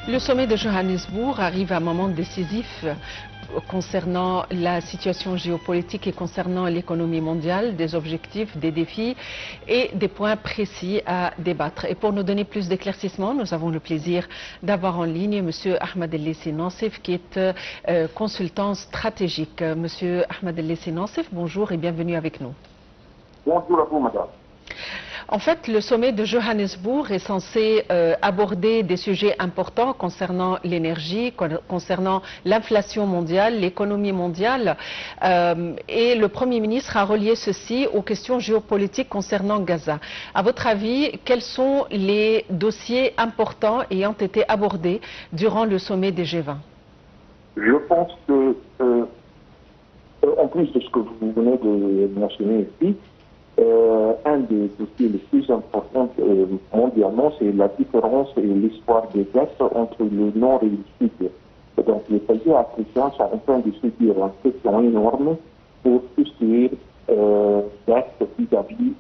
Le sommet de Johannesburg arrive à un moment décisif concernant la situation géopolitique et concernant l'économie mondiale, des objectifs, des défis et des points précis à débattre. Et pour nous donner plus d'éclaircissements, nous avons le plaisir d'avoir en ligne M. Ahmed El-Lessi Nassif, qui est consultant stratégique. M. Ahmed El-Lessi Nassif, bonjour et bienvenue avec nous. Bonjour à vous, madame. En fait, le sommet de Johannesburg est censé aborder des sujets importants concernant l'énergie, concernant l'inflation mondiale, l'économie mondiale. Et le Premier ministre a relié ceci aux questions géopolitiques concernant Gaza. À votre avis, quels sont les dossiers importants ayant été abordés durant le sommet des G20? Je pense que, en plus de ce que vous venez de mentionner ici, un des dossiers les plus importants mondialement, c'est la différence et l'histoire des dettes entre le Nord et le Sud. Et donc les pays africains sont en train de subir une pression énorme pour tout ce qui est dettes vis-à-vis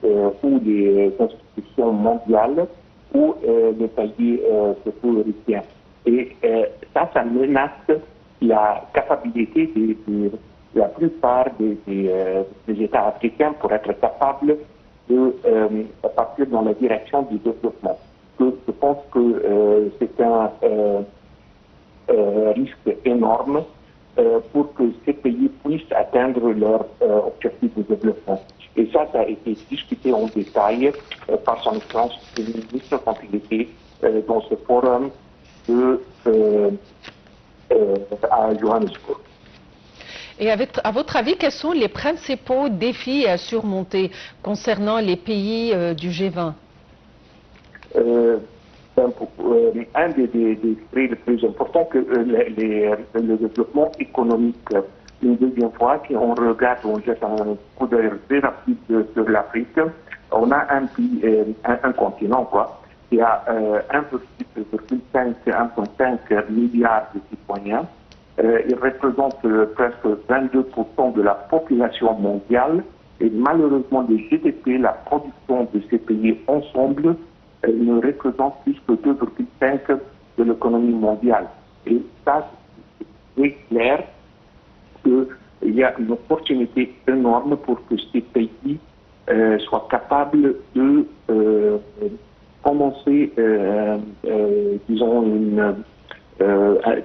ou les institutions mondiales ou les pays sécuritaires. Et ça menace la capacité de la plupart des États africains pour être capables de partir dans la direction du développement. Je pense que c'est un risque énorme pour que ces pays puissent atteindre leurs objectifs de développement. Et ça a été discuté en détail par son excellence le ministre quand il était dans ce forum à Johannesburg. Et à votre avis, quels sont les principaux défis à surmonter concernant les pays du G20? Un des traits les plus importants que le développment économique. Une deuxième fois, si on regarde, on jette un coup d'œil très rapide sur l'Afrique, on a un continent qui a 1,5 milliard de citoyens. Il représente presque 22% de la population mondiale et malheureusement le GDP, la production de ces pays ensemble, ne représente plus que 2,5% de l'économie mondiale. Et ça, c'est clair qu'il y a une opportunité énorme pour que ces pays soient capables de commencer, disons,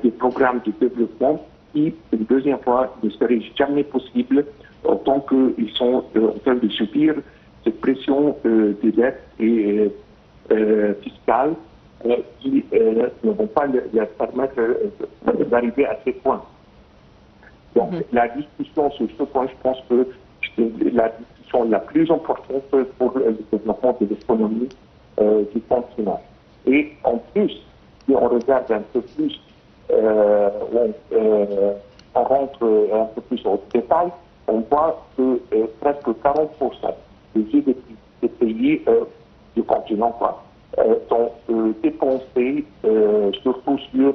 des programmes de développement qui, une deuxième fois, ne serait jamais possible autant qu'ils sont en train de subir cette pression des dettes et fiscales qui ne vont pas leur permettre d'arriver à ces points. Donc, la discussion sur ce point, je pense que c'est la discussion la plus importante pour le développement de l'économie du continent. Et en plus, si on regarde un peu plus, on rentre un peu plus au détail, on voit que presque 40% des GDP des pays du continent sont dépensés surtout sur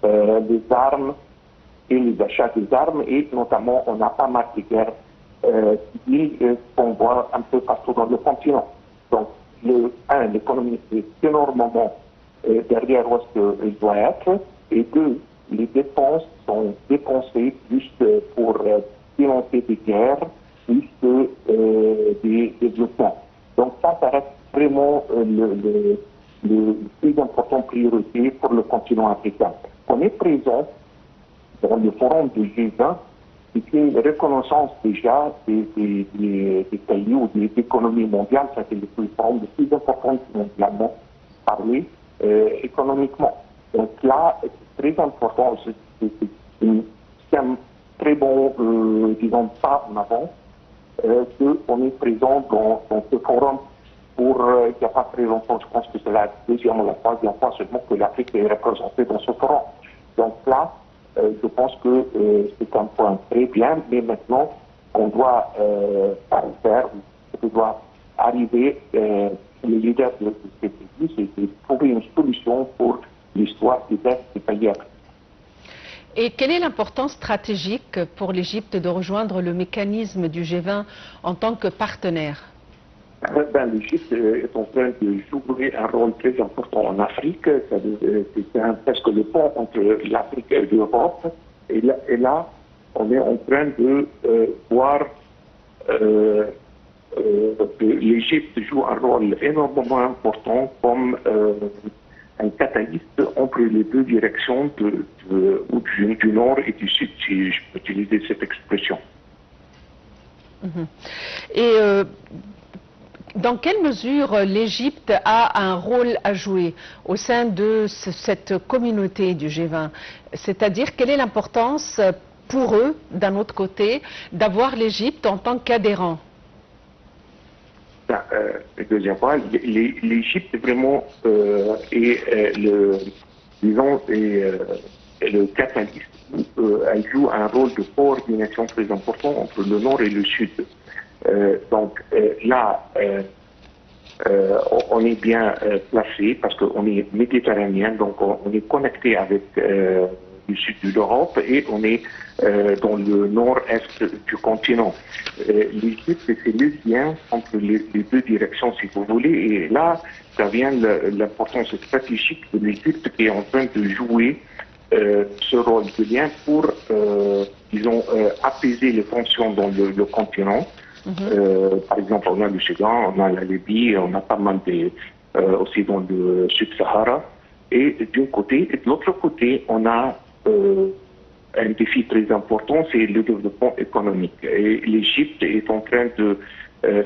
les armes et les achats des armes, et notamment on a pas mal de guerres civiles qu'on voit un peu partout dans le continent. Donc, l'économie est énormément derrière où est-ce qu'il doit être, et deux, les dépenses sont dépensées juste pour financer des guerres, plus que des développements. Donc ça reste vraiment le plus important priorité pour le continent africain. On est présent dans le forum du G20, c'est une reconnaissance déjà des pays ou des économies mondiales, ça c'est le forum le plus important mondialement parlé. Économiquement. Donc là, c'est très important, c'est un très bon, disons, pas en avant, qu'on est présent dans ce forum pour, il n'y a pas très longtemps, je pense que c'est la deuxième ou la troisième fois seulement que l'Afrique est représentée dans ce forum. Donc là, je pense que c'est un point très bien, mais maintenant, on doit faire, on doit arriver, les leaders de ces pays, c'est de trouver une solution pour l'histoire des dettes des pays africains. Et quelle est l'importance stratégique pour l'Égypte de rejoindre le mécanisme du G20 en tant que partenaire? L'Égypte est en train de jouer un rôle très important en Afrique. C'est presque le pont entre l'Afrique et l'Europe. Et là, on est en train de voir que l'Égypte joue un rôle énormément important comme un catalyste entre les deux directions du nord et du sud, si je peux utiliser cette expression. Et dans quelle mesure l'Égypte a un rôle à jouer au sein de cette communauté du G20? C'est-à-dire, quelle est l'importance pour eux, d'un autre côté, d'avoir l'Égypte en tant qu'adhérent? Deuxième point, l'Égypte vraiment est le catalyste. Elle joue un rôle de coordination très important entre le nord et le sud. Donc là, on est bien placé parce qu'on est méditerranéen, donc on est connecté avec du sud de l'Europe et on est dans le nord-est du continent. L'Égypte, c'est le lien entre les deux directions, si vous voulez, et là, ça vient l'importance stratégique de l'Égypte qui est en train de jouer ce rôle de lien pour, disons, apaiser les tensions dans le continent. Par exemple, on a le Soudan, on a la Libye, on a pas mal aussi dans le Sud-Sahara. Et d'un côté, et de l'autre côté, on a un défi très important, c'est le développement économique. Et l'Égypte est en train de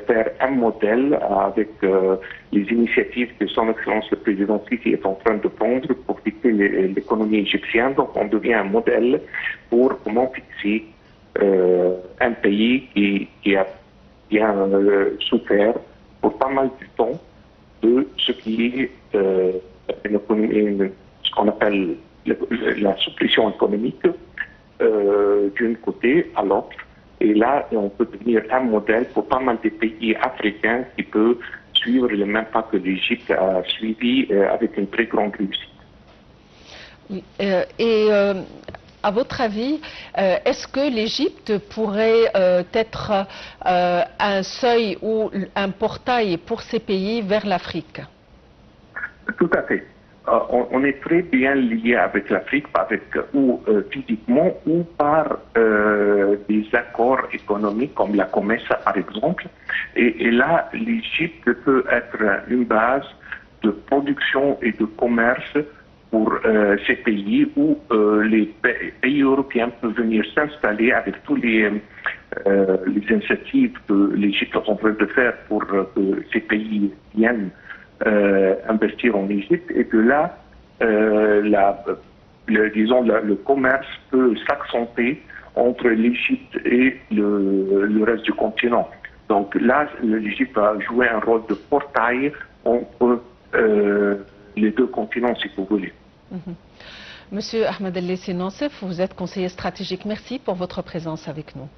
faire un modèle avec les initiatives que son Excellence le Président Sisi est en train de prendre pour fixer l'économie égyptienne. Donc on devient un modèle pour comment fixer un pays qui a bien souffert pour pas mal de temps de ce qui est ce qu'on appelle la supplétion économique d'un côté à l'autre. Et là, on peut devenir un modèle pour pas mal de pays africains qui peuvent suivre le même pas que l'Égypte a suivi avec une très grande réussite. À votre avis, est-ce que l'Égypte pourrait être un seuil ou un portail pour ces pays vers l'Afrique? Tout à fait. On est très bien lié avec l'Afrique, ou physiquement ou par des accords économiques comme la COMESA par exemple. Et là, l'Égypte peut être une base de production et de commerce pour ces pays où les pays européens peuvent venir s'installer avec tous les initiatives que l'Égypte est en train de faire pour que ces pays viennent investir en Égypte, et que là, le commerce peut s'accentuer entre l'Égypte et le reste du continent. Donc là, l'Égypte va jouer un rôle de portail entre les deux continents, si vous voulez. Monsieur Ahmed El Nassef, vous êtes conseiller stratégique. Merci pour votre présence avec nous.